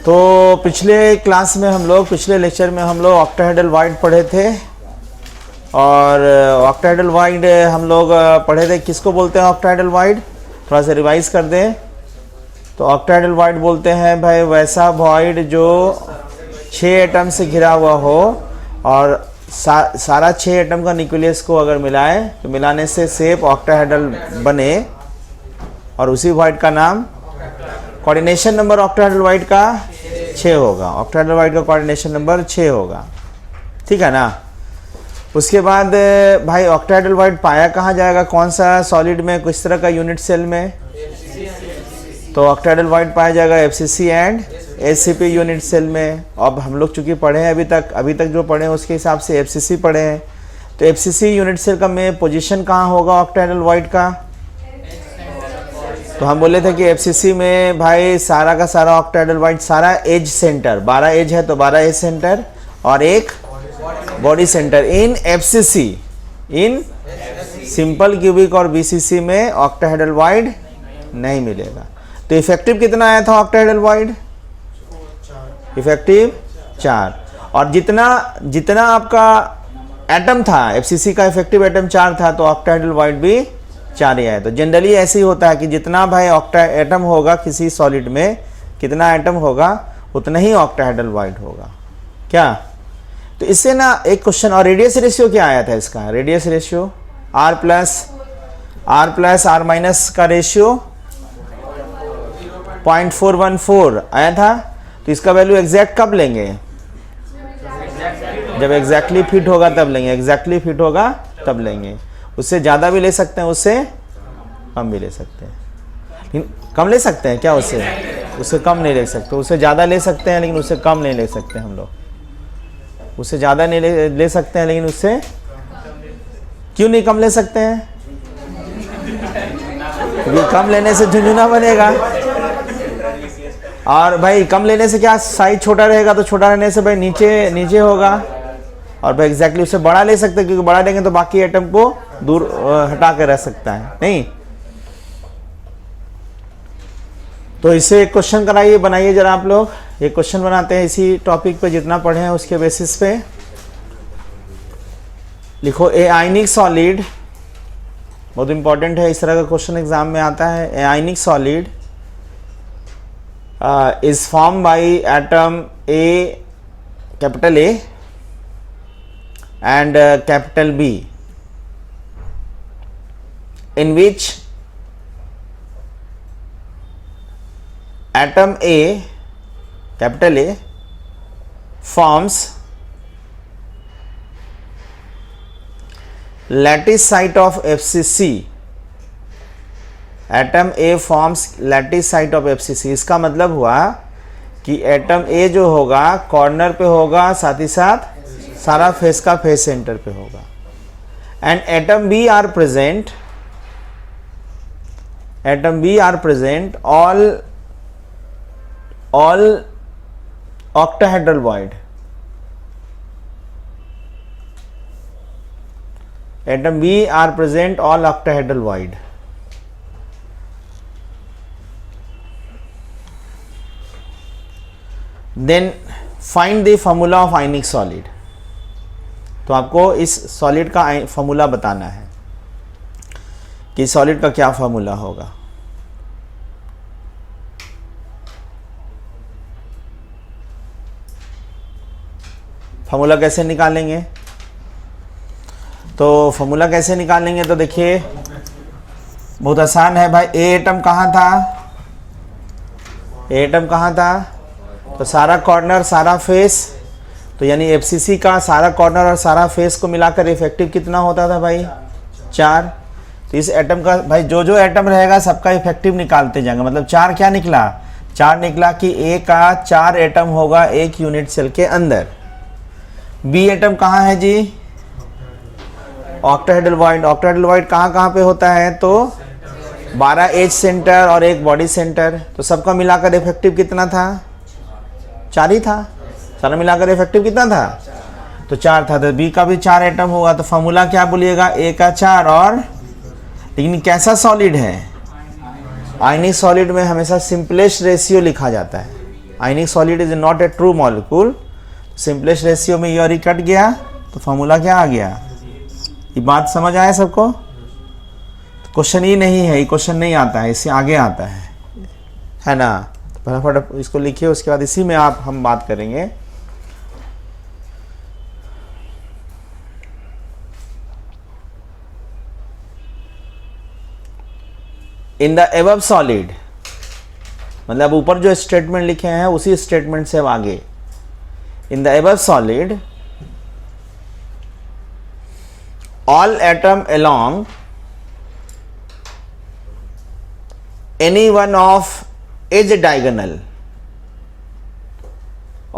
तो पिछले लेक्चर में हम लोग ऑक्टाहेड्रल वाइड पढ़े थे, और ऑक्टाहेड्रल वाइड हम लोग पढ़े थे। किसको बोलते हैं ऑक्टाहेड्रल वाइड? थोड़ा सा रिवाइज कर दें। तो ऑक्टाहेड्रल वाइड बोलते हैं भाई वैसा वॉइड जो 6 एटम से घिरा हुआ हो, और सारा 6 एटम का न्यूक्लियस को अगर मिलाए तो मिलाने से शेप ऑक्टाहेड्रल बने, और उसी वॉइड का नाम, कोऑर्डिनेशन नंबर ऑक्टाहेड्रल वाइड का 6 होगा। ऑक्टाहेड्रल वाइड का कोऑर्डिनेशन नंबर 6 होगा, ठीक है ना। उसके बाद भाई ऑक्टाहेड्रल वाइड पाया कहाँ जाएगा, कौन सा सॉलिड में, किस तरह का यूनिट सेल में? तो ऑक्टाहेड्रल वाइड पाया जाएगा FCC and SCP unit cell में। अब हम लोग चूंकि पढ़े हैं अभी तक जो पढ़े हैं उसके हिसाब से एफसीसी पढ़े हैं, तो एफसीसी यूनिट सेल का में पोजीशन कहाँ होगा ऑक्टाहेड्रल वाइड का? तो हम बोले थे कि एफसीसी में भाई सारा का सारा ऑक्टाहेड्रल वाइड, सारा एज सेंटर, 12 एज है तो 12 एज सेंटर और एक body centre in FCC, in simple cubic और बीसीसी में ऑक्टाहेड्रल वाइड नहीं मिलेगा। तो इफेक्टिव कितना आया था ऑक्टाहेड्रल वाइड? इफेक्टिव 4, और जितना आपका एटम था एफसीसी का इफेक्टिव एटम 4 था, तो ऑक्टाहेड्रल वाइड भी 4 ही आया। तो जनरली ऐसे ही होता है कि जितना भाई ऑक्टा एटम होगा किसी सॉलिड में, कितना एटम होगा उतना ही ऑक्टाहेड्रल वाइड होगा क्या। तो इससे ना एक क्वेश्चन, और रेडियस रेशियो क्या आया था इसका? Radius ratio R plus R minus का रेशियो 0.414 आया था। तो इसका वैल्यू एग्जैक्ट कब लेंगे? जब एग्जैक्टली फिट होगा तब लेंगे, एग्जैक्टली फिट होगा तब लेंगे। उससे ज़्यादा भी ले सकते हैं, उससे कम भी ले सकते हैं, लेकिन कम ले सकते हैं क्या? उससे कम नहीं ले सकते। उससे ज़्यादा ले सकते हैं लेकिन उससे कम नहीं ले सकते हम लोग। उससे ज़्यादा नहीं ले सकते हैं लेकिन उससे क्यों नहीं कम ले सकते हैं? क्योंकि कम लेने से झुंझुना बनेगा, और भाई कम लेने से क्या, साइज छोटा रहेगा, तो छोटा रहने से भाई नीचे होगा। और भाई एग्जैक्टली उससे बड़ा ले सकते हैं, क्योंकि बड़ा लेंगे तो बाकी एटम को दूर हटा के रह सकता है नहीं। तो इससे एक क्वेश्चन कराइए, बनाइए जरा आप लोग। एक क्वेश्चन बनाते हैं इसी टॉपिक पे, जितना पढ़े हैं उसके बेसिस पे। लिखो ए आयनिक सॉलिड, बहुत इंपॉर्टेंट है, इस तरह का क्वेश्चन एग्जाम में आता है। A ionic solid is formed by atom capital A and capital B, in which atom A, capital A, forms lattice site of FCC। Atom A forms lattice site of FCC. इसका मतलब हुआ कि atom A जो होगा corner पे होगा, साथ ही साथ सारा फेस का फेस सेंटर पे होगा। And atom b are present all octahedral void. Atom b are present all octahedral void. Then find the formula of ionic solid. तो आपको इस सॉलिड का फॉर्मूला बताना है कि सॉलिड का क्या फॉर्मूला होगा। फॉर्मूला कैसे निकालेंगे? तो फॉर्मूला कैसे निकालेंगे, तो देखिए बहुत आसान है भाई। ए एटम कहाँ था? तो सारा कॉर्नर सारा फेस, तो यानी एफसीसी का सारा कॉर्नर और सारा फेस को मिलाकर इफेक्टिव कितना होता था भाई? 4। तो इस एटम का भाई जो एटम रहेगा सबका इफेक्टिव निकालते जाएंगे। मतलब 4 क्या निकला? 4 निकला कि ए का 4 एटम होगा एक यूनिट सेल के अंदर। बी एटम कहाँ है जी? Octahedral void. ऑक्टाहेड्रल वाइड कहाँ पे होता है? तो 12 एज सेंटर और एक बॉडी सेंटर। तो सबका मिलाकर इफेक्टिव कितना था? 4 ही था। सारा मिलाकर इफेक्टिव कितना था? तो 4 था। तो बी का भी 4 एटम होगा। तो फॉर्मूला क्या बोलिएगा? ए का 4 और, लेकिन कैसा सॉलिड है? आयनिक सॉलिड में हमेशा सिंपलेस्ट रेशियो लिखा जाता है। आयनिक solid is not a true molecule, simplest ratio में ये और ये कट गया तो फॉर्मूला क्या आ गया। ये बात समझ आया सबको। क्वेश्चन ही नहीं है, ये क्वेश्चन नहीं आता है, इससे आगे आता है ना। फटाफट इसको लिखिए, उसके बाद इसी में हम बात करेंगे। इन द एबव सॉलिड, मतलब ऊपर जो स्टेटमेंट लिखे हैं उसी स्टेटमेंट से अब आगे। इन the above solid all atom along any one of edge diagonal,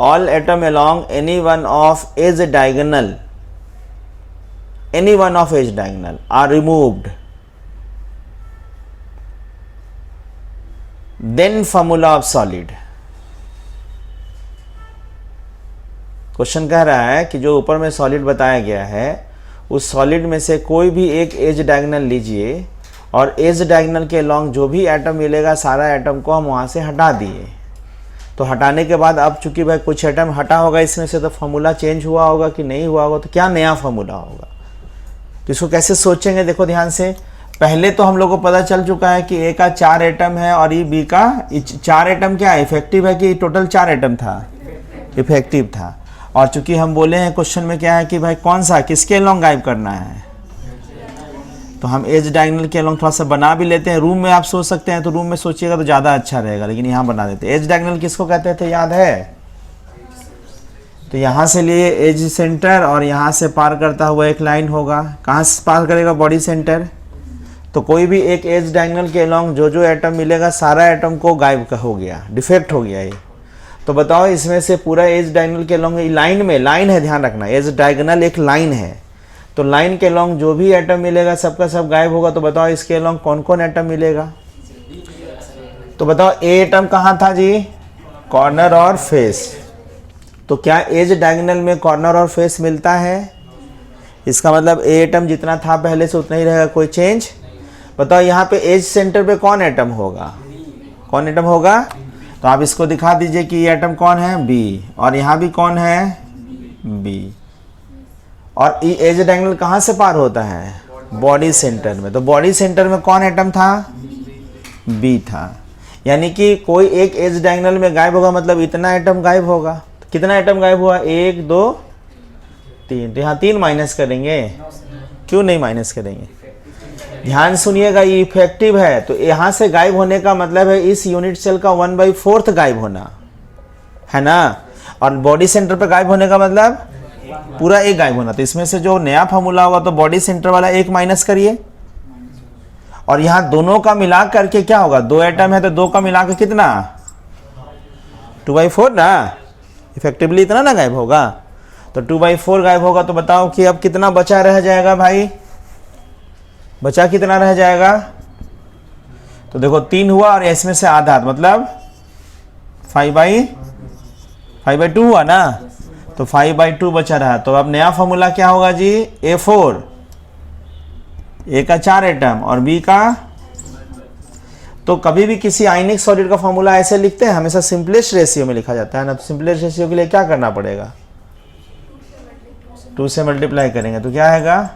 all atom along any one of edge diagonal, any one of edge diagonal are removed, then formula of solid। Question कह रहा है कि जो ऊपर में solid बताया गया है उस सॉलिड में से कोई भी एक एज डायगोनल लीजिए और एज डायगोनल के लॉन्ग जो भी एटम मिलेगा सारा एटम को हम वहाँ से हटा दिए। तो हटाने के बाद अब चूंकि भाई कुछ एटम हटा होगा इसमें से, तो फॉर्मूला चेंज हुआ होगा कि नहीं हुआ होगा, तो क्या नया फॉर्मूला होगा। तो इसको कैसे सोचेंगे, देखो ध्यान से। पहले तो हम लोग को पता चल चुका है कि ए का 4 एटम है और ये बी का 4 एटम क्या है, इफेक्टिव है कि टोटल 4 एटम था, इफेक्टिव था। और चूंकि हम बोले हैं क्वेश्चन में क्या है कि भाई कौन सा किसके लॉन्ग गायब करना है, तो हम एज डायगोनल के अलॉन्ग थोड़ा सा बना भी लेते हैं। रूम में आप सोच सकते हैं तो रूम में सोचिएगा तो ज़्यादा अच्छा रहेगा, लेकिन यहाँ बना देते हैं। एज डायगोनल किसको कहते थे, याद है। तो यहाँ से लिए एज सेंटर और यहाँ से पार करता हुआ एक लाइन होगा। कहाँ से पार करेगा, बॉडी सेंटर। तो कोई भी एक एज डायगोनल के अलॉन्ग जो जो एटम मिलेगा सारा एटम को गायब हो गया, डिफेक्ट हो गया ये। तो बताओ इसमें से पूरा एज डायगोनल के अलॉन्ग लाइन में, लाइन है ध्यान रखना, एज डायगोनल एक लाइन है, तो लाइन के लॉन्ग जो भी एटम मिलेगा सबका सब गायब होगा। तो बताओ इसके लॉन्ग कौन कौन एटम मिलेगा। तो बताओ ए एटम कहाँ था जी, कॉर्नर और फेस। तो क्या एज डायगोनल में कॉर्नर और फेस मिलता है, इसका मतलब ए एटम जितना था पहले से उतना ही रहेगा, कोई चेंज। बताओ यहाँ पे एज सेंटर पे कौन एटम होगा, कौन एटम होगा। तो आप इसको दिखा दीजिए कि ये एटम कौन है, बी, और यहाँ भी कौन है, बी। और ये एज डायगोनल कहाँ से पार होता है, बॉडी सेंटर में। तो बॉडी सेंटर में कौन एटम था, बी था। यानी कि कोई एक एज डायगोनल में गायब होगा, मतलब इतना एटम गायब होगा। तो कितना एटम गायब हुआ, 1 2 3। तो यहाँ 3 माइनस करेंगे, क्यों नहीं माइनस करेंगे। ध्यान सुनिएगा, ये इफेक्टिव है। तो यहाँ से गायब होने का मतलब है इस यूनिट सेल का 1/4 गायब होना है ना। और बॉडी सेंटर पर गायब होने का मतलब पूरा एक गायब होना। तो इसमें से जो नया फॉर्मूला होगा तो बॉडी सेंटर वाला 1 माइनस करिए, और यहाँ दोनों का मिला करके क्या होगा, 2 एटम है तो 2 का मिला के कितना, 2/4 ना, इफेक्टिवली इतना ना गायब होगा। तो 2/4 गायब होगा। तो बताओ कि अब कितना बचा रह जाएगा भाई, बचा कितना रह जाएगा। तो देखो 3 हुआ और इसमें से आधा, मतलब 5/2 हुआ ना। तो 5/2 बचा रहा। तो अब नया फॉर्मूला क्या होगा जी, A4, ए का 4 एटम और बी का। तो कभी भी किसी आयनिक सॉलिड का फॉर्मूला ऐसे लिखते हैं, हमेशा सिंपलेस्ट रेशियो में लिखा जाता है ना। तो सिंपलेस्ट रेशियो के लिए क्या करना पड़ेगा, 2 से मल्टीप्लाई करेंगे तो क्या आएगा,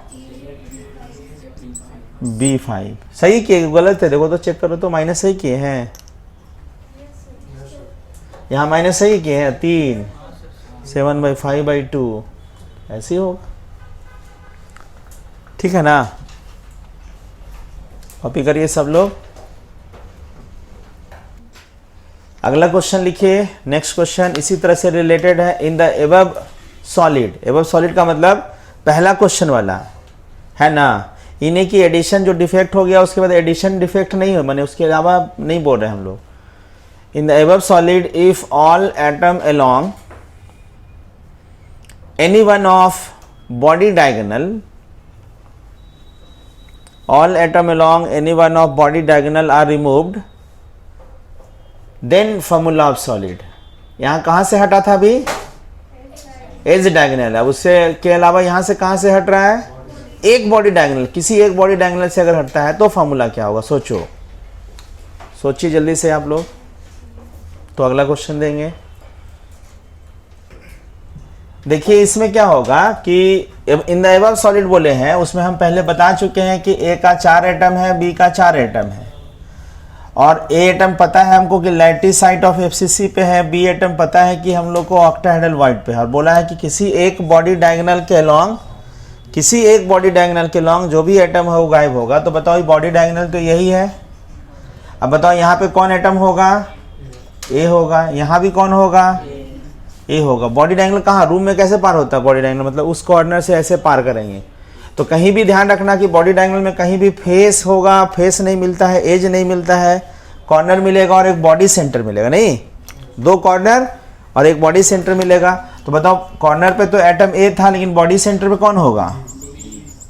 B5। सही किए, गलत है देखो तो चेक करो, तो माइनस सही किए हैं, यहाँ माइनस सही किए हैं, 3 7/5/2 ऐसे ही होगा, ठीक है ना। कॉपी करिए सब लोग। अगला क्वेश्चन लिखिए, नेक्स्ट क्वेश्चन इसी तरह से रिलेटेड है। इन the above solid, above solid का मतलब पहला क्वेश्चन वाला है ना। इन्हें की एडिशन जो डिफेक्ट हो गया उसके बाद एडिशन डिफेक्ट नहीं हो, माने उसके अलावा नहीं बोल रहे हम लोग। इन the above solid if all atom along any one of body diagonal, all atom along any one of body diagonal are removed, then formula of solid। यहाँ कहाँ से हटा था अभी, एज डायगोनल है, उससे के अलावा यहाँ से कहाँ से हट रहा है, एक बॉडी डायगोनल। किसी एक बॉडी डायगोनल से अगर हटता है तो फॉर्मूला क्या होगा, सोचो, सोचिए जल्दी से आप लोग। तो अगला क्वेश्चन देंगे। देखिए इसमें क्या होगा कि इन द एबव सॉलिड बोले हैं, उसमें हम पहले बता चुके हैं कि ए का 4 एटम है, बी का 4 एटम है, और ए एटम पता है हमको कि लैटिस साइट ऑफ एफसीसी पे है, बी एटम पता है कि हम लोग को ऑक्टाहेड्रल वाइड पे है, और बोला है कि किसी एक बॉडी डायगोनल के अलोंग, किसी एक बॉडी डायगोनल के अलोंग जो भी एटम है वो गायब होगा। तो बताओ बॉडी डायगोनल तो यही है। अब बताओ यहाँ पे कौन एटम होगा, ए होगा, यहाँ भी कौन होगा, ए होगा। बॉडी डायगोनल कहाँ, रूम में कैसे पार होता है बॉडी डायगोनल, मतलब उस कॉर्नर से ऐसे पार करेंगे। तो कहीं भी ध्यान रखना कि बॉडी डायगोनल में कहीं भी फेस होगा, फेस नहीं मिलता है, एज नहीं मिलता है, कॉर्नर मिलेगा और एक बॉडी सेंटर मिलेगा। नहीं, 2 कॉर्नर और एक बॉडी सेंटर मिलेगा। तो बताओ कॉर्नर पे तो एटम ए था, लेकिन बॉडी सेंटर पे कौन होगा,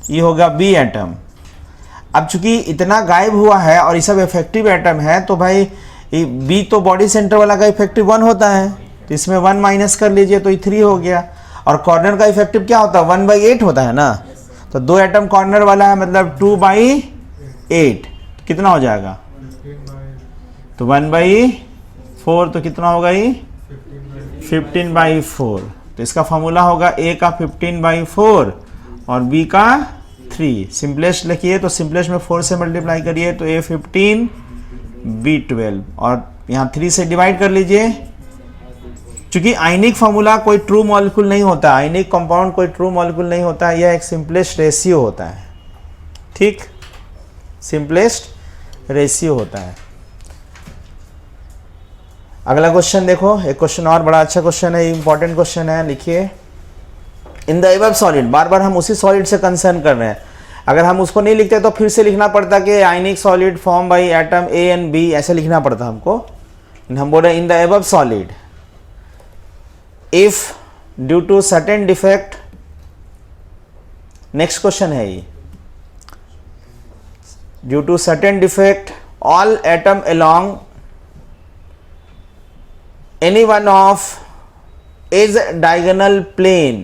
ये होगा बी एटम। अब चूंकि इतना गायब हुआ है और ये सब इफेक्टिव एटम है, तो भाई बी तो बॉडी सेंटर वाला का इफेक्टिव 1 होता है, तो इसमें 1 माइनस कर लीजिए तो ये 3 हो गया। और कॉर्नर का इफेक्टिव क्या होता है, 1/8 होता है ना। तो 2 एटम कॉर्नर वाला है, मतलब 2/8 कितना हो जाएगा, तो 1/4, तो कितना होगा ये 15/4। तो इसका फॉर्मूला होगा ए का 15/4 और बी का 3। सिंपलेस्ट लिखिए तो सिंपलेस्ट में 4 से मल्टीप्लाई करिए तो ए 15 बी 12, और यहाँ 3 से डिवाइड कर लीजिए। क्योंकि आयनिक फार्मूला कोई ट्रू मॉलिक्यूल नहीं होता, आयनिक कंपाउंड कोई ट्रू मॉलिक्यूल नहीं होता है, यह एक सिंपलेस्ट रेशियो होता है। ठीक, सिंपलेस्ट रेशियो होता है। अगला क्वेश्चन देखो, एक क्वेश्चन और बड़ा अच्छा क्वेश्चन है, इंपॉर्टेंट क्वेश्चन है। लिखिए इन द एबव सॉलिड, बार बार हम उसी सॉलिड से कंसर्न कर रहे हैं। अगर हम उसको नहीं लिखते तो फिर से लिखना पड़ता कि ionic solid form by atom a and b, ऐसे लिखना पड़ता हमको। हम बोल रहे हैं in the above solid if due to certain defect, next question है ये, due to certain defect all atom along any one of is diagonal plane,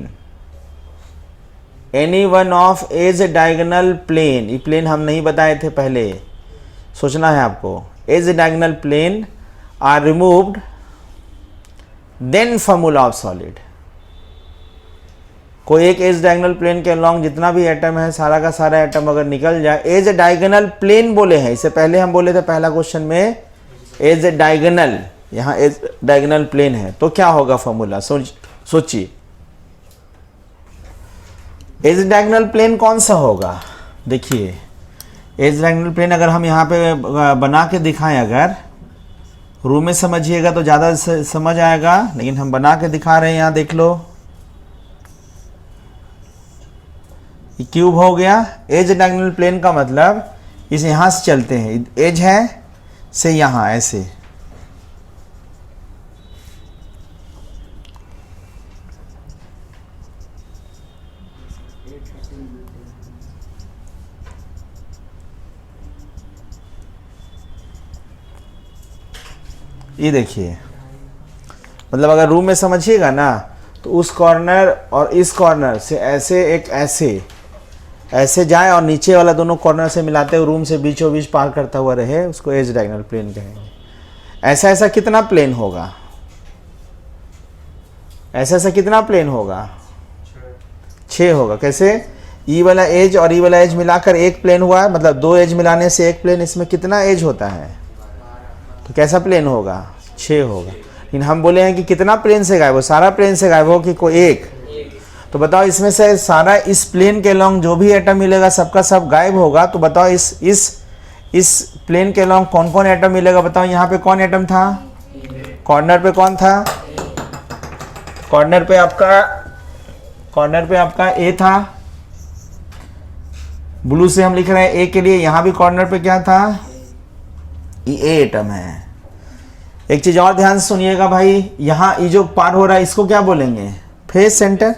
any one of is diagonal plane, ये प्लेन हम नहीं बताए थे पहले, सोचना है आपको। is diagonal plane are removed then formula of solid, कोई एक एज डायगोनल प्लेन के अलोंग जितना भी एटम है, सारा का सारा एटम अगर निकल जाए, एज डायगोनल प्लेन बोले हैं, इससे पहले हम बोले थे पहला क्वेश्चन में एज डायगोनल, यहाँ एज डायगोनल प्लेन है, तो क्या होगा फॉर्मूला, सोचिए। एज डायगोनल प्लेन कौन सा होगा, देखिए एज डायगोनल प्लेन अगर हम यहाँ पे बना के दिखाएं, अगर रूम में समझिएगा तो ज़्यादा समझ आएगा, लेकिन हम बना के दिखा रहे हैं। यहाँ देख लो, ये क्यूब हो गया। एज डायगोनल प्लेन का मतलब इस यहाँ से चलते हैं, एज है से यहाँ ऐसे, ये देखिए, मतलब अगर रूम में समझिएगा ना तो उस कॉर्नर और इस कॉर्नर से ऐसे एक ऐसे जाए और नीचे वाला दोनों कॉर्नर से मिलाते हुए रूम से बीचों बीच पार करता हुआ रहे, उसको एज डायगोनल प्लेन कहेंगे। ऐसा ऐसा कितना प्लेन होगा, ऐसा ऐसा कितना प्लेन होगा, 6 होगा। कैसे, ई वाला एज और ई वाला एज मिलाकर एक प्लेन हुआ है, मतलब 2 एज मिलाने से एक प्लेन, इसमें कितना एज होता है, तो कैसा प्लेन होगा, 6 होगा। लेकिन हम बोले हैं कि कितना प्लेन से गायब हो, सारा प्लेन से गायब हो कि कोई एक, तो बताओ इसमें से सारा इस प्लेन के अलोंग जो भी एटम मिलेगा सबका सब गायब होगा। तो बताओ इस प्लेन के अलोंग कौन कौन एटम मिलेगा, बताओ। यहाँ पे कौन एटम था, कॉर्नर पे कौन था, कॉर्नर पे आपका ए था, ब्लू से हम लिख रहे हैं ए के लिए। यहाँ भी कॉर्नर पे क्या था, ये एटम है। एक चीज और ध्यान से सुनिएगा भाई, यहाँ ये जो पार हो रहा है इसको क्या बोलेंगे, फेस सेंटर।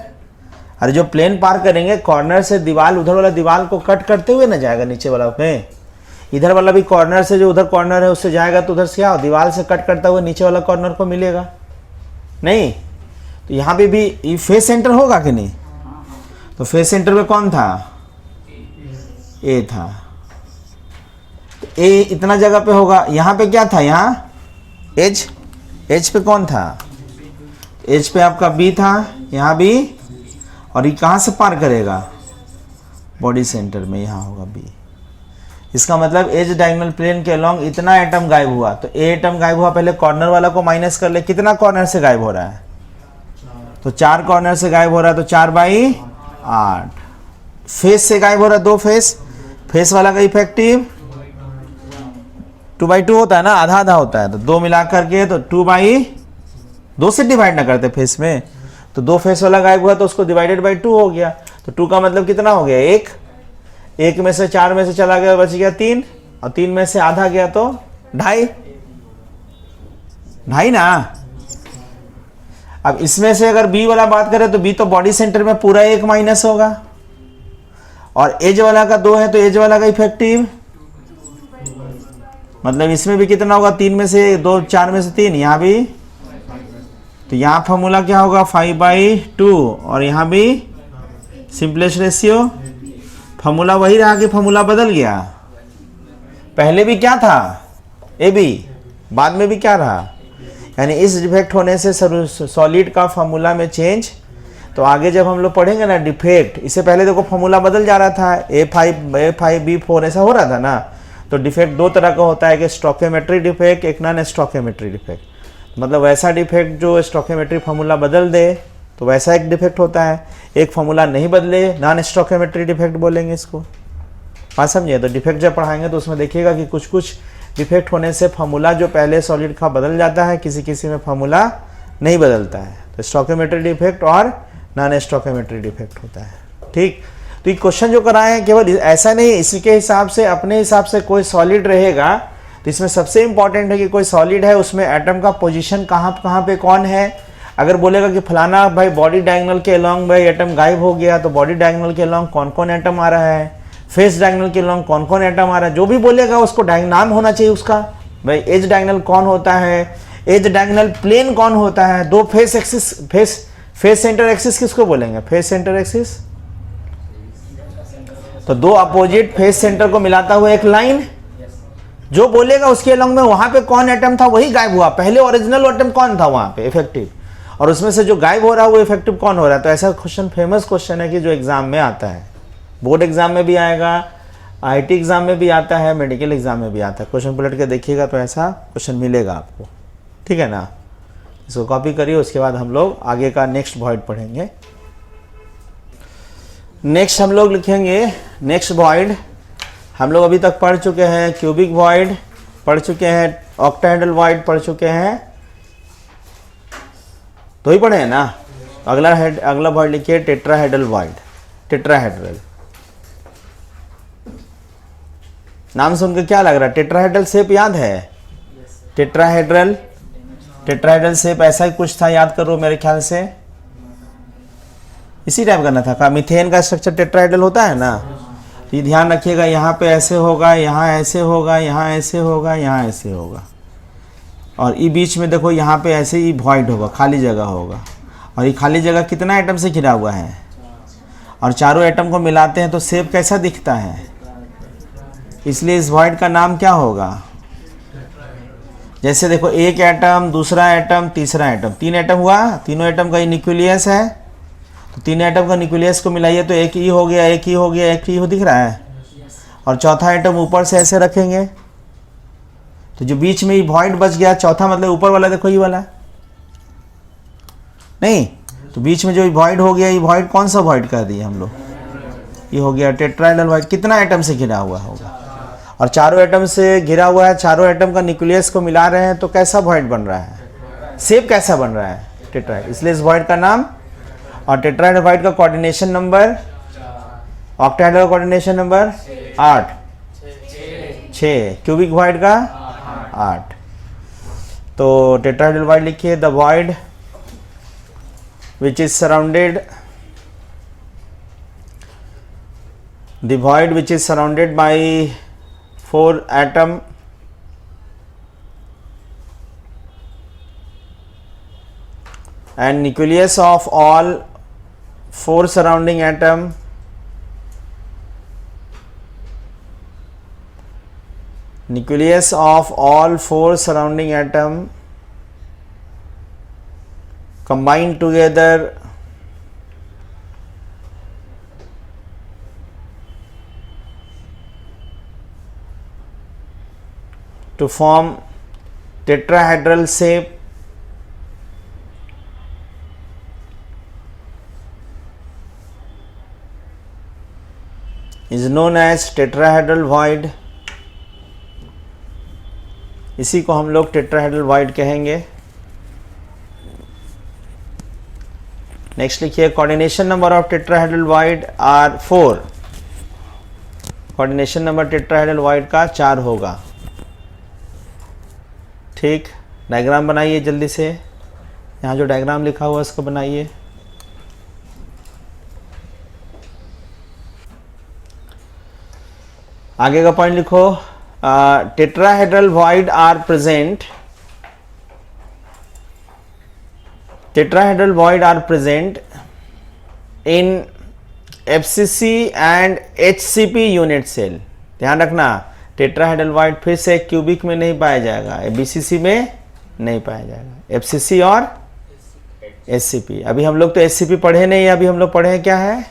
अरे जो प्लेन पार करेंगे कॉर्नर से दीवार, उधर वाला दीवार को कट करते हुए ना जाएगा नीचे वाला में, इधर वाला भी कॉर्नर से जो उधर कॉर्नर है उससे जाएगा, तो उधर से क्या दीवार से कट करता हुआ नीचे वाला कॉर्नर को मिलेगा नहीं। तो यहाँ पे भी ये फेस सेंटर होगा कि नहीं, तो फेस सेंटर पे कौन था, ए था, ए इतना जगह पे होगा। यहाँ पे क्या था, यहाँ एज, एज पे कौन था, एज पे आपका बी था, यहाँ बी, और ये कहाँ से पार करेगा, बॉडी सेंटर में, यहाँ होगा बी। इसका मतलब एज डायगोनल प्लेन के अलोंग इतना एटम गायब हुआ, तो ए एटम गायब हुआ, पहले कॉर्नर वाला को माइनस कर ले, कितना कॉर्नर से गायब हो रहा है, तो 4 कॉर्नर से गायब हो रहा है, तो 4/8। फेस से गायब हो रहा है, 2 फेस, फेस वाला का इफेक्टिव 2/2 होता है ना, आधा आधा होता है, तो 2 मिला करके तो 2 से डिवाइड ना करते फेस में, तो 2 फेस वाला गायब हुआ तो उसको डिवाइडेड बाई 2 हो गया, तो 2 का मतलब कितना हो गया, 1, 1 में से 4 में से चला गया, बच गया 3, और 3 में से आधा गया तो 2.5 ना। अब इसमें से अगर बी वाला बात करें तो बी तो बॉडी सेंटर में पूरा 1 माइनस होगा, और एज वाला का 2 है तो एज वाला का इफेक्टिव, मतलब इसमें भी कितना होगा, 3 में से 2, 4 में से 3, यहाँ भी, तो यहाँ फॉर्मूला क्या होगा 5/2, और यहाँ भी सिंपलेस्ट रेशियो, फॉर्मूला वही रहा कि फॉर्मूला बदल गया, पहले भी क्या था ए बी, बाद में भी क्या रहा, यानी इस डिफेक्ट होने से सॉलिड का फॉर्मूला में चेंज। तो आगे जब हम लोग पढ़ेंगे ना डिफेक्ट, इससे पहले देखो फॉर्मूला बदल जा रहा था, A5B4 ऐसा हो रहा था ना। तो डिफेक्ट 2 तरह का होता है, कि स्टोकियोमेट्री डिफेक्ट, एक नॉन स्टोकियोमेट्री डिफेक्ट। मतलब वैसा डिफेक्ट जो स्टोकियोमेट्री फॉर्मूला बदल दे तो वैसा एक डिफेक्ट होता है, एक फॉर्मूला नहीं बदले नॉन स्टोकियोमेट्री डिफेक्ट बोलेंगे इसको। बात समझिए, तो डिफेक्ट जब पढ़ाएंगे तो उसमें देखिएगा कि कुछ कुछ डिफेक्ट होने से फॉर्मूला जो पहले सॉलिड का बदल जाता है, किसी किसी में फॉर्मूला नहीं बदलता है, तो स्टोकियोमेट्री डिफेक्ट और नॉन स्टोकियोमेट्री डिफेक्ट होता है। ठीक, तो ये क्वेश्चन जो कराए हैं केवल ऐसा नहीं, इसी के हिसाब से अपने हिसाब से कोई सॉलिड रहेगा तो इसमें सबसे इंपॉर्टेंट है कि कोई सॉलिड है उसमें एटम का पोजीशन कहाँ पे कौन है। अगर बोलेगा कि फलाना भाई बॉडी डायगोनल के अलोंग भाई एटम गायब हो गया, तो बॉडी डायगोनल के अलोंग कौन कौन एटम आ रहा है, फेस डायगोनल के अलोंग कौन कौन एटम आ रहा है, जो भी बोलेगा उसको नाम होना चाहिए उसका। भाई एज डायगोनल कौन होता है, एज डायगोनल प्लेन कौन होता है, 2 face axis, face centre axis किसको बोलेंगे, फेस सेंटर एक्सिस, तो 2 अपोजिट फेस सेंटर को मिलाता हुआ एक लाइन, जो बोलेगा उसके अलोंग में वहां पे कौन एटम था वही गायब हुआ, पहले ओरिजिनल एटम कौन था वहां पे इफेक्टिव, और उसमें से जो गायब हो रहा है वो इफेक्टिव कौन हो रहा है। तो ऐसा क्वेश्चन फेमस क्वेश्चन है कि जो एग्जाम में आता है, बोर्ड एग्जाम में भी आएगा, IIT एग्जाम में भी आता है, मेडिकल एग्जाम में भी आता है। क्वेश्चन पलट के देखिएगा तो ऐसा क्वेश्चन मिलेगा आपको, ठीक है ना। इसको कॉपी करिए, उसके बाद हम लोग आगे का नेक्स्ट वॉइड पढ़ेंगे। नेक्स्ट हम लोग लिखेंगे नेक्स्ट वॉइड, हम लोग अभी तक पढ़ चुके हैं क्यूबिक वॉइड, पढ़ चुके हैं ऑक्टाहेड्रल वॉइड, पढ़ चुके हैं, तो ही पढ़े हैं ना। अगला वॉइड लिखिए टेट्राहेड्रल वॉइड, टेट्राहेड्रल। नाम सुन के क्या लग रहा है, टेट्राहेड्रल शेप याद है, टेट्राहेड्रल, टेट्राहेड्रल शेप ऐसा ही कुछ था, याद करो मेरे ख्याल से इसी टाइप करना था। मीथेन का स्ट्रक्चर टेट्राहेड्रल होता है ना, ये ध्यान रखिएगा, यहाँ पे ऐसे होगा, यहाँ ऐसे होगा, यहाँ ऐसे होगा, यहाँ ऐसे होगा, और ये बीच में देखो यहाँ पे ऐसे ही वॉइड होगा, खाली जगह होगा, और ये खाली जगह कितना एटम से घिरा हुआ है, और चारों एटम को मिलाते हैं तो शेप कैसा दिखता है, इसलिए इस वॉइड का नाम क्या होगा। जैसे देखो एक एटम, दूसरा एटम, तीसरा एटम, 3 एटम हुआ, तीनों एटम का न्यूक्लियस है, तो 3 एटम का न्यूक्लियस को मिलाइए तो एक ही हो गया, एक ही हो गया, एक ही हो दिख रहा है, और चौथा एटम ऊपर से ऐसे रखेंगे तो जो बीच में ये वॉइड बच गया, चौथा मतलब ऊपर वाला देखो ये वाला नहीं, तो बीच में जो वॉइड हो गया, ये वॉइड कौन सा वॉइड कर दिए हम लोग, ये हो गया टेट्राहेड्रल वॉइड। कितना एटम से घिरा हुआ होगा, और चारों एटम से घिरा हुआ है, चारों एटम का न्यूक्लियस को मिला रहे हैं, तो कैसा वॉइड बन रहा है, शेप कैसा बन रहा है, टेट्राहेड्रल, इसलिए इस वॉइड का नाम। और टेट्राहेड्रल वॉइड का coordination number, octahedral coordination number 8, 6, cubic void का 8। तो टेट्राहेड्रल वॉइड लिखिए, the void which is surrounded, the void which is surrounded by 4 atom and nucleus of all 4 surrounding atom, nucleus of all 4 surrounding atom combine together to form tetrahedral shape is known as tetrahedral void। इसी को हम लोग tetrahedral void कहेंगे। Next लिखिए, coordination number of tetrahedral void are 4। Coordination number tetrahedral void का 4 होगा। ठीक, diagram बनाइए जल्दी से। यहाँ जो डायग्राम लिखा हुआ है उसको बनाइए। आगे का पॉइंट लिखो, tetrahedral void are present, tetrahedral void are present in FCC and HCP unit cell। ध्यान रखना, टेट्राहेड्रल वॉइड फिर से क्यूबिक में नहीं पाया जाएगा, BCC में नहीं पाया जाएगा, FCC और SCP। अभी हम लोग तो SCP पढ़े नहीं, अभी हम लोग पढ़े क्या है,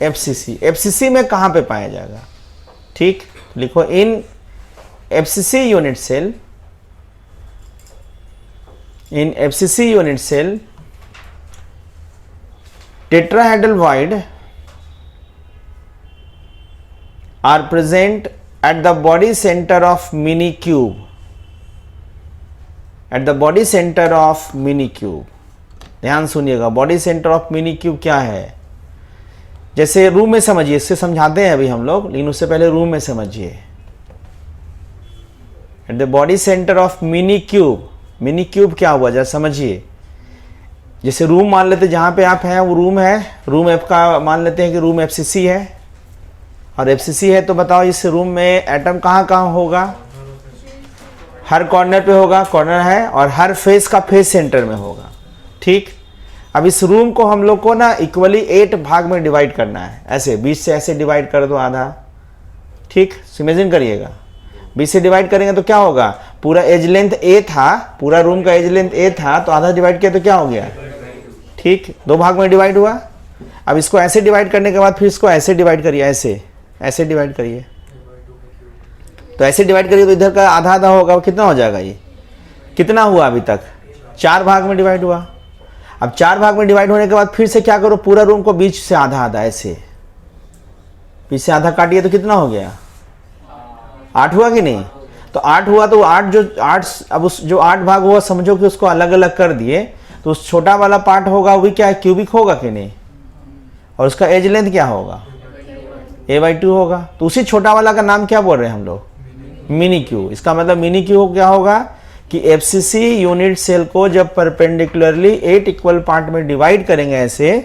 FCC। FCC में कहाँ पे पाया जाएगा? ठीक, लिखो, इन FCC unit cell, in FCC unit cell tetrahedral void are present at the body center of mini cube, at the body center of mini cube। ध्यान सुनिएगा, body centre of mini cube क्या है? जैसे रूम में समझिए, इससे समझाते हैं अभी हम लोग, लेकिन उससे पहले रूम में समझिए। At the body centre of mini cube, mini cube क्या हुआ जरा समझिए। जैसे रूम मान लेते, जहाँ पे आप हैं वो रूम है, रूम एफ का मान लेते हैं कि रूम FCC है, और FCC है तो बताओ इस रूम में एटम कहाँ कहाँ होगा? हर कॉर्नर पे होगा, कॉर्नर है, और हर फेस का फेस सेंटर में होगा। ठीक, अब इस रूम को हम लोग को ना इक्वली 8 भाग में डिवाइड करना है। ऐसे बीच से ऐसे डिवाइड कर दो आधा। ठीक, इमेजिन करिएगा, बीच से डिवाइड करेंगे तो क्या होगा? पूरा एज लेंथ A था, पूरा रूम का एज लेंथ A था, तो आधा डिवाइड किया तो क्या हो गया? ठीक, 2 भाग में डिवाइड हुआ। अब इसको ऐसे डिवाइड करने के बाद फिर इसको ऐसे डिवाइड करिए, ऐसे डिवाइड करिए। तो ऐसे डिवाइड करिए तो इधर का आधा आधा होगा, कितना हो जाएगा? ये कितना हुआ अभी तक? 4 भाग में डिवाइड हुआ। अब 4 भाग में डिवाइड होने के बाद फिर से क्या करो, पूरा रूम को बीच से आधा आधा, ऐसे बीच से आधा काटिए तो कितना हो गया? 8 हुआ कि नहीं? तो 8 हुआ तो 8 अब उस जो 8 भाग हुआ समझो कि उसको अलग अलग कर दिए, तो उस छोटा वाला पार्ट होगा वो भी क्या है, क्यूबिक होगा कि नहीं? और उसका एज लेंथ क्या होगा? A/2 होगा। तो उसी छोटा वाला का नाम क्या बोल रहे हैं हम लोग? Mini Q. इसका मतलब मिनी क्यू क्या होगा कि FCC यूनिट सेल को जब परपेंडिकुलरली 8 इक्वल पार्ट में डिवाइड करेंगे ऐसे,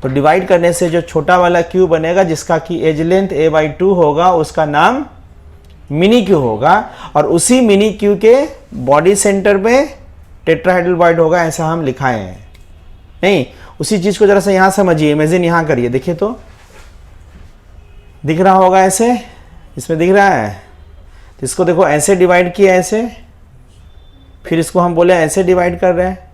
तो डिवाइड करने से जो छोटा वाला क्यू बनेगा जिसका कि एज लेंथ A/2 होगा, उसका नाम मिनी क्यू होगा। और उसी मिनी क्यू के बॉडी सेंटर में टेट्राहेड्रल वॉइड होगा, ऐसा हम लिखाए हैं। नहीं, उसी चीज को जरा सा यहां समझिए, इमेजिन यहां करिए, देखिए तो दिख रहा होगा ऐसे, इसमें दिख रहा है। तो इसको देखो ऐसे डिवाइड किया, ऐसे, फिर इसको हम बोले ऐसे डिवाइड कर रहे हैं,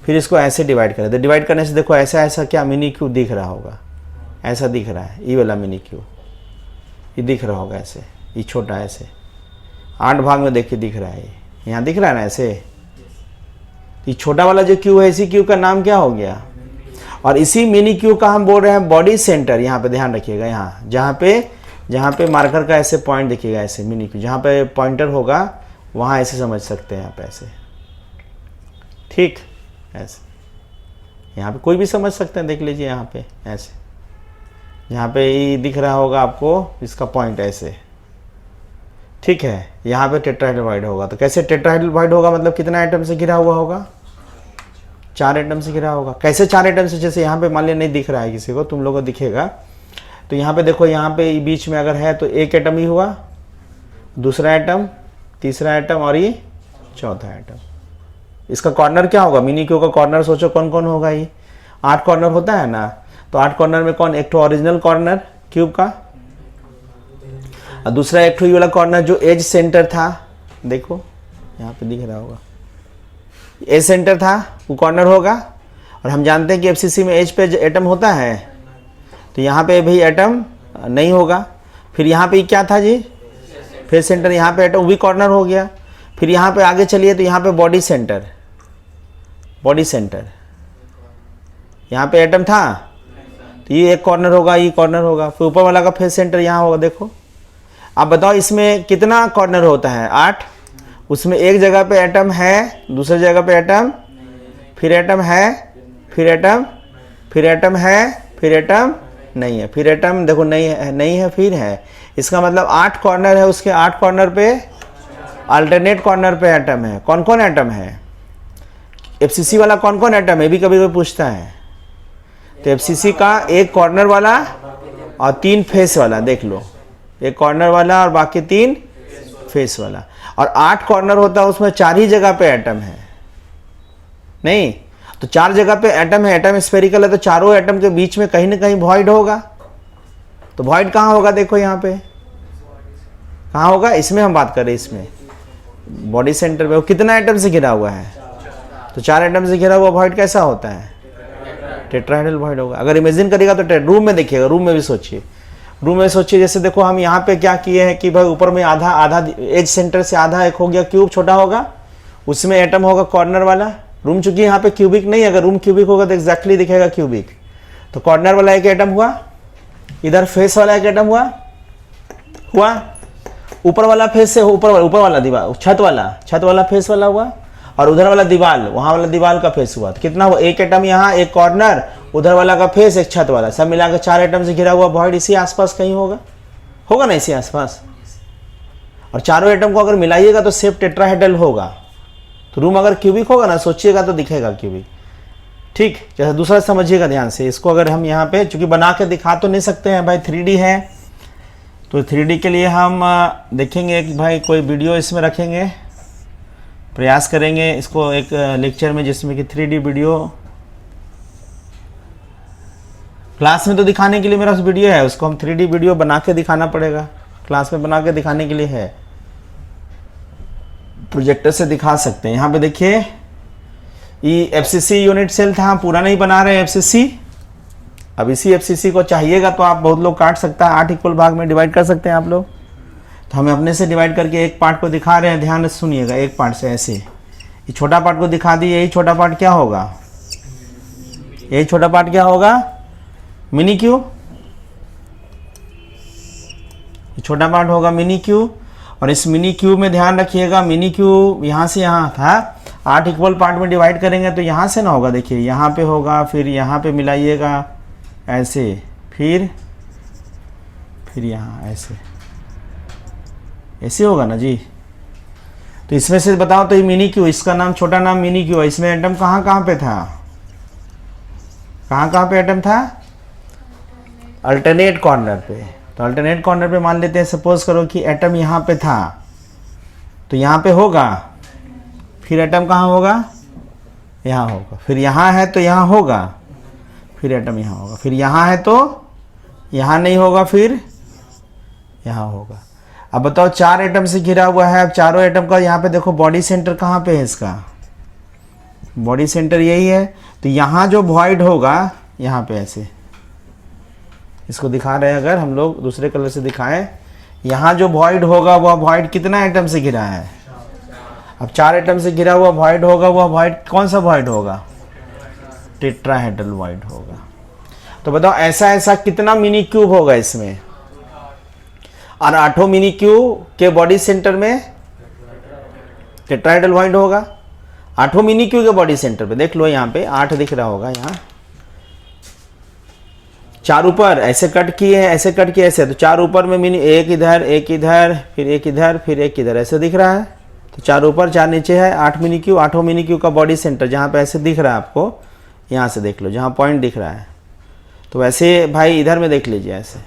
फिर इसको ऐसे डिवाइड कर रहे हैं। तो डिवाइड करने से देखो ऐसा ऐसा क्या मिनी क्यू दिख रहा होगा, ऐसा दिख रहा है, ये वाला मिनी क्यू ये दिख रहा होगा ऐसे, ये छोटा ऐसे 8 भाग में देखिए दिख रहा है, यहाँ दिख रहा है ना ऐसे। ये छोटा वाला जो क्यू है, इसी क्यू का नाम क्या हो गया? और इसी मिनी क्यू का हम बोल रहे हैं बॉडी सेंटर। यहाँ पे ध्यान रखिएगा, यहाँ जहाँ पे मार्कर का ऐसे पॉइंट दिखेगा, ऐसे मिनी क्यू जहाँ पे पॉइंटर होगा वहाँ ऐसे समझ सकते हैं, यहाँ पे ऐसे। ठीक, ऐसे यहाँ पे कोई भी समझ सकते हैं, देख लीजिए यहाँ पे ऐसे, यहाँ पे ये दिख रहा होगा आपको, इसका पॉइंट ऐसे। ठीक है, यहाँ पे टेट्राहेड्रल वॉइड होगा। तो कैसे टेट्राहेड्रल वॉइड होगा? मतलब कितना आइटम से घिरा हुआ होगा? 4 आइटम से घिरा होगा। कैसे 4 आइटम से? जैसे यहाँ पे मान लिया नहीं दिख रहा है किसी को, तुम लोगों को दिखेगा। तो यहाँ पे देखो, यहाँ पे बीच में अगर है तो एक आइटम ही हुआ, दूसरा आइटम, तीसरा आइटम और ये चौथा आइटम। इसका कॉर्नर क्या होगा? मिनी क्यू का कॉर्नर सोचो कौन कौन होगा? ये 8 कॉर्नर होता है ना, तो 8 कॉर्नर में कौन? एक तो ओरिजिनल कॉर्नर क्यूब का, और दूसरा एक तो ये वाला कॉर्नर जो एज सेंटर था, देखो यहाँ पे दिख रहा होगा, एज सेंटर था वो कॉर्नर होगा। और हम जानते हैं कि एफसीसी में एज पे एटम होता है, तो यहाँ पे भी एटम नहीं होगा। फिर यहाँ पे क्या था जी, फेस सेंटर, यहाँ पे एटम वी कॉर्नर हो गया। फिर यहाँ पे आगे चलिए तो यहाँ पे बॉडी सेंटर, बॉडी सेंटर, यहाँ पे एटम था तो ये एक कॉर्नर होगा, ये कॉर्नर होगा। फिर ऊपर वाला का फेस सेंटर यहाँ होगा। देखो आप बताओ इसमें कितना कॉर्नर होता है, 8। उसमें एक जगह पे एटम है, दूसरी जगह पे एटम, फिर एटम है, फिर एटम, फिर एटम है, फिर एटम नहीं है, फिर एटम देखो नहीं है, नहीं है, फिर है। इसका मतलब 8 कॉर्नर है, उसके 8 कॉर्नर पे अल्टरनेट कॉर्नर पे एटम है। कौन कौन एटम है, एफसीसी वाला कौन कौन एटम है, भी कभी कोई पूछता है। तो एफसीसी का एक कॉर्नर वाला और 3 फेस वाला, देख लो, एक कॉर्नर वाला और बाकी 3 फेस वाला। और 8 कॉर्नर होता है, उसमें 4 ही जगह पे एटम है, नहीं तो 4 जगह पे एटम है। एटम स्फेरिकल है तो चारों एटम के बीच में कहीं ना कहीं वॉइड होगा। तो वॉइड कहाँ होगा, देखो यहाँ पे कहाँ होगा, इसमें हम बात करें, इसमें बॉडी सेंटर पे। वो कितना एटम से घिरा हुआ है, तो 4 एटम से घिरा हुआ वॉइड कैसा होता है, टेट्राहेड्रल वॉइड होगा। अगर इमेजिन करेगा तो रूम में देखिएगा, रूम में भी सोचिए, रूम में सोचिए। जैसे देखो हम यहाँ पे क्या किए हैं कि भाई ऊपर में आधा आधा एज सेंटर से आधा एक हो गया क्यूब छोटा होगा, उसमें एटम होगा कॉर्नर वाला। रूम चूंकि यहाँ पे क्यूबिक नहीं है, अगर रूम क्यूबिक होगा तो एग्जैक्टली दिखेगा क्यूबिक। तो कॉर्नर वाला एक एटम हुआ, इधर फेस वाला एक एटम हुआ, ऊपर वाला फेस से ऊपर वाला दीवार, छत वाला फेस वाला हुआ, और उधर वाला दीवार, वहां वाला दीवार का फेस हुआ। तो कितना हुआ, एक एटम यहाँ, एक कॉर्नर, उधर वाला का फेस, एक छत वाला, सब मिलाकर 4 एटम से घिरा हुआ वॉइड इसी आसपास कहीं होगा ना, इसी आसपास। और चारों एटम को अगर मिलाइएगा तो शेप टेट्राहेड्रल होगा। तो रूम अगर क्यूबिक होगा ना, सोचिएगा तो दिखेगा क्यूबिक। ठीक, जैसे दूसरा समझिएगा ध्यान से इसको। अगर हम यहाँ पे चूंकि बना के दिखा तो नहीं सकते हैं भाई, 3D है, तो 3D के लिए हम देखेंगे कि भाई कोई वीडियो इसमें रखेंगे, प्रयास करेंगे इसको एक लेक्चर में जिसमें कि 3D वीडियो। क्लास में तो दिखाने के लिए मेरा वीडियो है, उसको हम 3D वीडियो बना के दिखाना पड़ेगा। क्लास में बना के दिखाने के लिए है, प्रोजेक्टर से दिखा सकते हैं। यहाँ पे देखिए ये एफसीसी यूनिट सेल था, हम पूरा नहीं बना रहे हैं एफसीसी। अब इसी एफसीसी को चाहिएगा तो आप बहुत लोग काट सकता है, 8 इक्वल भाग में डिवाइड कर सकते हैं आप लोग। तो हम अपने से डिवाइड करके एक पार्ट को दिखा रहे हैं, ध्यान से सुनिएगा। एक पार्ट से ऐसे ये छोटा पार्ट को दिखा दिए, यही छोटा पार्ट क्या होगा, यही छोटा पार्ट क्या होगा, मिनी क्यू। ये छोटा पार्ट होगा मिनी क्यू। और इस मिनी क्यूब में ध्यान रखिएगा, मिनी क्यूब यहाँ से यहाँ था, 8 इक्वल पार्ट में डिवाइड करेंगे तो यहाँ से ना होगा, देखिए यहाँ पे होगा, फिर यहाँ पे मिलाइएगा ऐसे, फिर यहाँ ऐसे होगा ना जी। तो इसमें से बताओ तो ये मिनी क्यू, इसका नाम छोटा नाम मिनी क्यू है। इसमें एटम कहाँ पे था, कहाँ पे एटम था, अल्टरनेट कॉर्नर पे। तो अल्टरनेट कॉर्नर पे मान लेते हैं, सपोज करो कि एटम यहाँ पे था तो यहाँ पे होगा, फिर एटम कहाँ होगा, यहाँ होगा, फिर यहाँ है तो यहाँ होगा, फिर एटम यहाँ होगा, फिर यहाँ है तो यहाँ नहीं होगा, फिर यहाँ होगा। अब बताओ 4 एटम से घिरा हुआ है। अब चारों एटम का यहाँ पे देखो बॉडी सेंटर कहाँ पे है, इसका बॉडी सेंटर यही है। तो यहाँ जो वॉइड होगा यहाँ पे ऐसे, इसको दिखा रहे हैं, अगर हम लोग दूसरे कलर से दिखाएं, यहाँ जो वॉइड होगा वह वॉइड कितना एटम से घिरा है। अब 4 एटम से घिरा हुआ वॉइड होगा, वह वॉइड कौन सा वॉइड होगा, टेट्राहेड्रल वॉइड होगा। तो बताओ ऐसा कितना मिनी क्यूब होगा इसमें, और 8 मिनी क्यूब के बॉडी सेंटर में टेट्राहेड्रल वॉइड होगा। 8 मिनी क्यूब के बॉडी सेंटर पे देख लो, यहाँ पे 8 दिख रहा होगा, यहाँ 4 ऊपर ऐसे कट किए हैं, ऐसे कट किए ऐसे, तो 4 ऊपर में मिनी, एक इधर, एक इधर, फिर एक इधर, फिर एक इधर, ऐसे दिख रहा है। तो 4 ऊपर 4 नीचे है, 8 मिनी क्यू। 8 मिनी क्यू का बॉडी सेंटर जहाँ पे ऐसे दिख रहा है आपको, यहाँ से देख लो जहाँ पॉइंट दिख रहा है, तो वैसे भाई इधर में देख लीजिए ऐसे,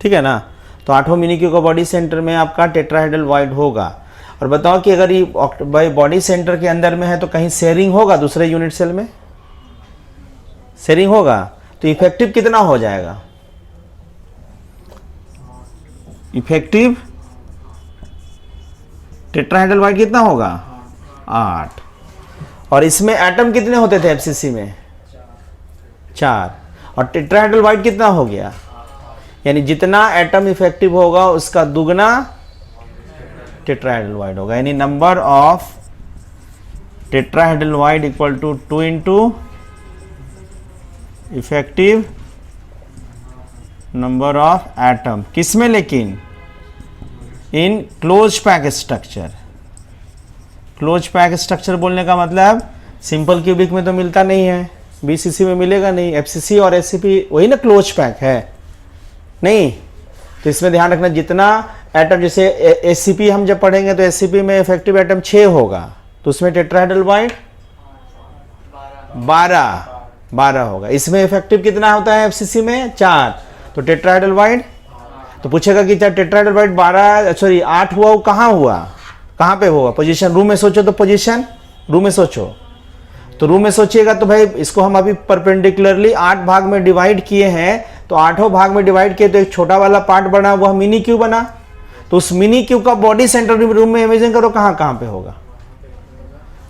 ठीक है ना। तो 8 मिनी क्यू का बॉडी सेंटर में आपका टेट्राहेड्रल वॉइड होगा। और बताओ कि अगर ये भाई बॉडी सेंटर के अंदर में है तो कहीं शेयरिंग होगा दूसरे यूनिट सेल में, शेयरिंग होगा तो इफेक्टिव कितना हो जाएगा, इफेक्टिव टेट्राहेड्रल वॉइड कितना होगा, 8। और इसमें एटम कितने होते थे एफसीसी में? 4। और टेट्राहेड्रल वाइड कितना हो गया? यानी जितना एटम इफेक्टिव होगा उसका दुगना टेट्राहेड्रल वाइड होगा, यानी number of tetrahedral void equal to 2 into effective number of atom. किसमें? लेकिन in close pack structure. Close pack structure बोलने का मतलब सिंपल क्यूबिक में तो मिलता नहीं है, बीसीसी में मिलेगा नहीं, एफसीसी और एससीपी वही ना क्लोज पैक है नहीं। तो इसमें ध्यान रखना जितना एटम, जैसे एससीपी हम जब पढ़ेंगे तो एससीपी में इफेक्टिव एटम 6 होगा, तो उसमें टेट्राहेड्रल वाइड 12 होगा। इसमें इफेक्टिव कितना होता है एफसीसी में? 4, तो टेट्राहेड्रल वाइड। तो पूछेगा कि टेट्राहेड्रल वाइड 8 हुआ, वो कहाँ हुआ, कहाँ पे हुआ? पोजीशन, रूम में सोचो तो पोजीशन, रूम में सोचो तो रूम में सोचिएगा तो भाई इसको हम अभी परपेंडिकुलरली 8 भाग में डिवाइड किए हैं, तो 8 भाग में डिवाइड किए तो एक छोटा वाला पार्ट बना, वह मिनी क्यूब बना। तो उस मिनी क्यूब का बॉडी सेंटर रूम में इमेजिन करो कहाँ कहाँ पे होगा।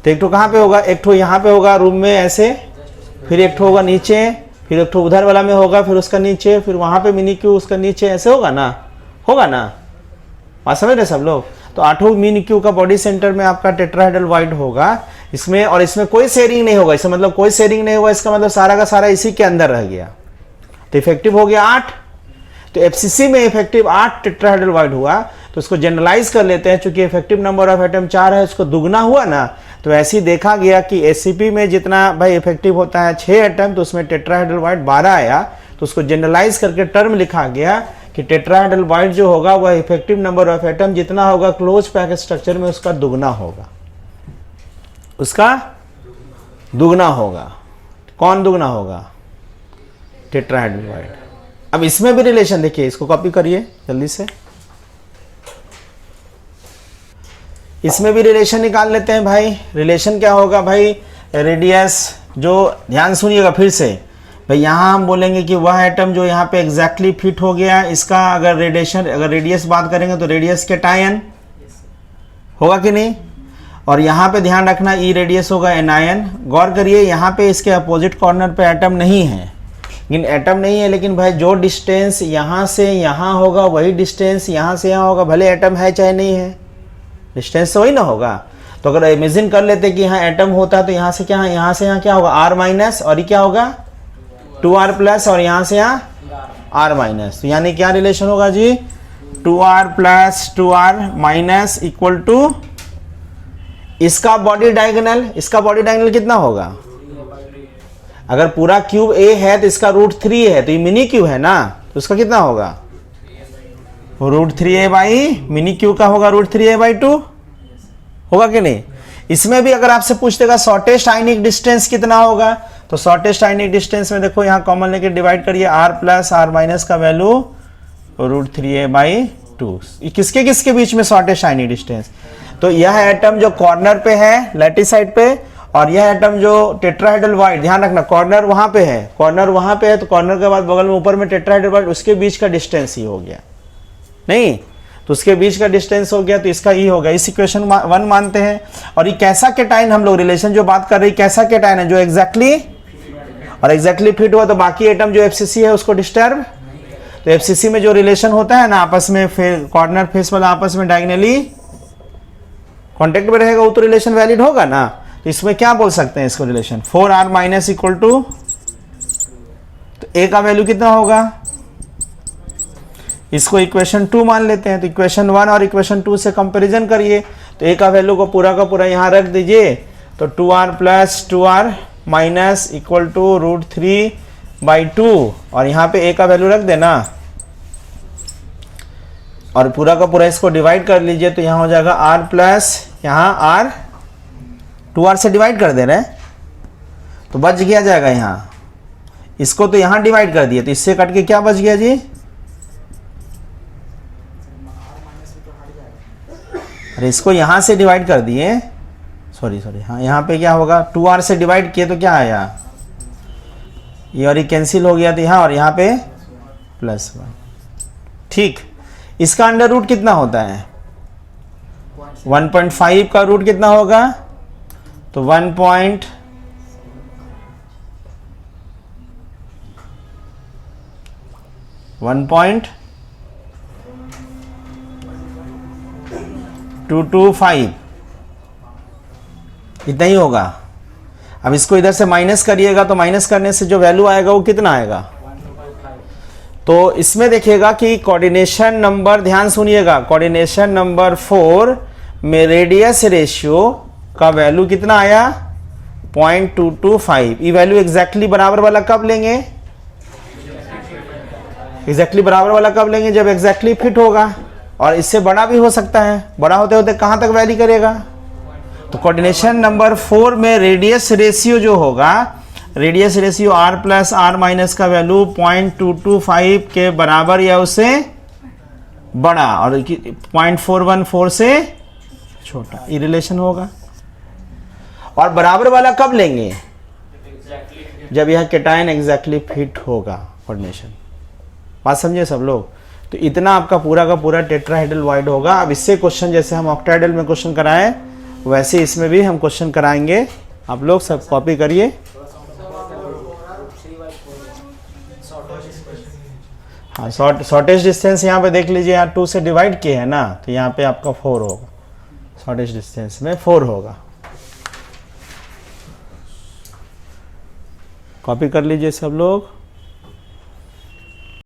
तो एक तो कहाँ पे होगा? एक तो यहाँ पे होगा रूम में ऐसे, फिर एक तो होगा नीचे, फिर एक तो उधर वाला में होगा, फिर उसका नीचे, फिर वहां पे मिनी क्यूब उसका नीचे, ऐसे होगा ना? बात समझ रहे सब लोग? तो 8 मिनी क्यूब का बॉडी सेंटर में आपका टेट्राहेड्रल वाइड होगा इसमें, और इसमें कोई शेयरिंग नहीं होगा। इसका मतलब कोई शेयरिंग नहीं होगा, इसका मतलब सारा का सारा इसी के अंदर रह गया। तो इफेक्टिव हो गया 8। तो एफसीसी में इफेक्टिव 8 टेट्राहेड्रल वाइड हुआ, तो उसको जनरलाइज कर लेते हैं, चूंकि इफेक्टिव नंबर ऑफ एटम 4 है, उसको दुगना हुआ ना। तो ऐसे ही देखा गया कि एससीपी में जितना भाई इफेक्टिव होता है 6 एटम, तो उसमें टेट्राहेड्रल वाइड 12 आया, तो उसको जनरलाइज करके टर्म लिखा गया कि टेट्राहेड्रल वाइड जो होगा वह इफेक्टिव नंबर ऑफ एटम जितना होगा क्लोज पैक स्ट्रक्चर में उसका दुगना होगा, उसका दुगना होगा। कौन दुगना होगा? Tetrahedral void. अब इसमें भी रिलेशन देखिए, इसको कॉपी करिए जल्दी से। इसमें भी रिलेशन निकाल लेते हैं भाई। रिलेशन क्या होगा भाई? रेडियस, जो ध्यान सुनिएगा फिर से भाई, यहाँ हम बोलेंगे कि वह एटम जो यहाँ पे एग्जैक्टली फिट हो गया, इसका अगर रेडियस बात करेंगे तो रेडियस के टायन होगा कि नहीं? और यहाँ पे ध्यान रखना ई रेडियस होगा एनायन। गौर करिए यहाँ पे इसके अपोजिट कॉर्नर पे एटम नहीं है, लेकिन एटम नहीं है, लेकिन भाई जो डिस्टेंस यहाँ से यहाँ होगा वही डिस्टेंस यहाँ से यहाँ होगा, भले एटम है चाहे नहीं है, डिस्टेंस तो वही ना होगा। तो अगर इमेजिन कर लेते कि यहाँ एटम होता है तो यहाँ से यहाँ क्या होगा? R माइनस, और ये क्या होगा? 2R प्लस, और यहाँ से यहाँ R माइनस। तो यानी क्या रिलेशन होगा जी? 2R plus 2R minus equal to इसका बॉडी डायगोनल कितना होगा? अगर पूरा क्यूब A है तो इसका रूट 3 है, तो ये मिनी क्यूब है ना, तो उसका कितना होगा? Root 3a by mini cube का होगा रूट 3a बाई 2 होगा कि नहीं? इसमें भी अगर आपसे पूछ देगा शॉर्टेस्ट आयनिक डिस्टेंस कितना होगा, तो शॉर्टेस्ट आयनिक डिस्टेंस में देखो यहाँ कॉमन लेके डिवाइड करिए, R प्लस R माइनस का वैल्यू रूट 3a बाई 2। किसके किसके बीच में शॉर्टेस्ट आयनिक डिस्टेंस? तो यह एटम जो कॉर्नर पे है लैटिस साइड पे, और यह एटम जो टेट्राहेड्रल वाइड, ध्यान रखना कॉर्नर वहां पे है, तो कॉर्नर के बाद बगल में ऊपर में टेट्राहेड्रल वाइड, उसके बीच का डिस्टेंस ही हो गया नहीं, तो उसके बीच का डिस्टेंस हो गया, तो इसका ई होगा। इस इक्वेशन 1 मानते हैं। और ये कैसा केटाइन, हम लोग रिलेशन जो बात कर रहे हैं कैसा केटाइन है? जो एग्जैक्टली फिट हुआ, तो बाकी एटम जो एफसीसी है उसको डिस्टर्ब। तो एफसीसी में जो रिलेशन होता है ना आपस में, फिर कॉर्नर फेस वाला आपस में डायगोनली कॉन्टेक्ट में रहेगा, वो तो रिलेशन वैलिड होगा ना। तो इसमें क्या बोल सकते हैं इसको relation? 4R minus equal to, तो ए का वैल्यू कितना होगा? इसको इक्वेशन 2 मान लेते हैं, तो इक्वेशन 1 और इक्वेशन 2 से कंपैरिजन करिए, तो ए का वैल्यू को पूरा का पूरा यहाँ रख दीजिए, तो 2R plus 2R minus equal to root 3 by 2, और यहाँ पे ए का वैल्यू रख देना, और पूरा का पूरा इसको डिवाइड कर लीजिए, तो यहाँ हो जाएगा R प्लस यहाँ R 2R से डिवाइड कर दे रहे हैं, तो बच गया जाएगा यहाँ, इसको तो यहाँ डिवाइड कर दिए, तो इससे कट के क्या बच गया जी? अरे इसको यहाँ से डिवाइड कर दिए, सॉरी हाँ, यहाँ पे क्या होगा? 2R से डिवाइड किए तो क्या आया? ये और ये कैंसिल हो गया, तो यहाँ और यहाँ पे प्लस 1। ठीक, इसका अंडर रूट कितना होता है? 1.5 का रूट कितना होगा? तो 1.225 इतना ही होगा। अब इसको इधर से माइनस करिएगा तो माइनस करने से जो वैल्यू आएगा वो कितना आएगा। तो इसमें देखिएगा कि कोऑर्डिनेशन नंबर, ध्यान सुनिएगा, कोऑर्डिनेशन नंबर 4 में रेडियस रेशियो का वैल्यू कितना आया 0.225। ये वैल्यू एग्जैक्टली बराबर वाला कब लेंगे, एग्जैक्टली बराबर वाला कब लेंगे, जब एग्जैक्टली फिट होगा। और इससे बड़ा भी हो सकता है, बड़ा होते होते कहां तक वैरी करेगा। तो कोऑर्डिनेशन नंबर 4 में रेडियस रेशियो जो होगा, radius ratio r plus r minus का वैल्यू 0.225 के बराबर या उससे बड़ा और 0.414 से छोटा, ये रिलेशन होगा। और बराबर वाला कब लेंगे, जब यह केटायन एग्जैक्टली फिट होगा कोऑर्डिनेशन। बात समझे सब लोग। तो इतना आपका पूरा का पूरा टेट्राहेड्रल वॉइड होगा। अब इससे क्वेश्चन जैसे हम ऑक्टाहेड्रल में क्वेश्चन कराएं वैसे इसमें भी हम क्वेश्चन कराएंगे। आप लोग सब कॉपी करिए। हाँ, शॉर्टेज डिस्टेंस यहाँ पे देख लीजिए, यहाँ 2 से डिवाइड किए हैं ना, तो यहाँ पे आपका 4 होगा, शॉर्टेज डिस्टेंस में 4 होगा। कॉपी कर लीजिए सब लोग।